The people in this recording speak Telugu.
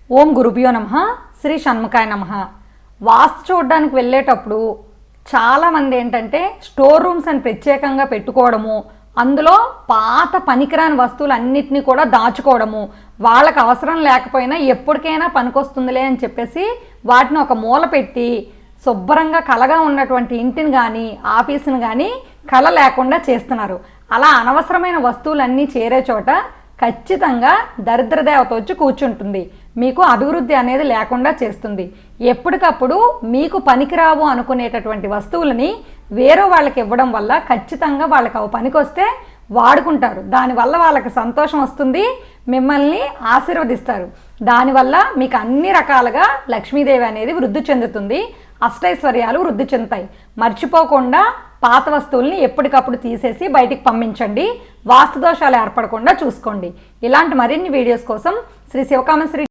ఓం గురుభ్యో నమః. శ్రీ షణ్ముఖాయ నమః. వాస్తు చూడడానికి వెళ్ళేటప్పుడు చాలామంది ఏంటంటే స్టోర్ రూమ్స్ అని ప్రత్యేకంగా పెట్టుకోవడము, అందులో పాత పనికిరాని వస్తువులు అన్నిటినీ కూడా దాచుకోవడము, వాళ్ళకి అవసరం లేకపోయినా ఎప్పటికైనా పనికొస్తుందిలే అని చెప్పేసి వాటిని ఒక మూల పెట్టి శుభ్రంగా కళగా ఉన్నటువంటి ఇంటిని కానీ ఆఫీసుని కానీ కళ లేకుండా చేస్తున్నారు. అలా అనవసరమైన వస్తువులన్నీ చేరే చోట ఖచ్చితంగా దరిద్ర దేవత వచ్చి కూర్చుంటుంది. మీకు అభివృద్ధి అనేది లేకుండా చేస్తుంది. ఎప్పటికప్పుడు మీకు పనికిరావు అనుకునేటటువంటి వస్తువులని వేరే వాళ్ళకి ఇవ్వడం వల్ల ఖచ్చితంగా వాళ్ళకి అవి పనికొస్తే వాడుకుంటారు. దానివల్ల వాళ్ళకి సంతోషం వస్తుంది, మిమ్మల్ని ఆశీర్వదిస్తారు. దానివల్ల మీకు అన్ని రకాలుగా లక్ష్మీదేవి అనేది వృద్ధి చెందుతుంది, అష్టైశ్వర్యాలు వృద్ధి చెందుతాయి. మర్చిపోకుండా పాత వస్తువుల్ని ఎప్పటికప్పుడు తీసేసి బయటికి పంపించండి. వాస్తు దోషాలు ఏర్పడకుండా చూసుకోండి. ఇలాంటి మరిన్ని వీడియోస్ కోసం శ్రీ శివకామశ్రీ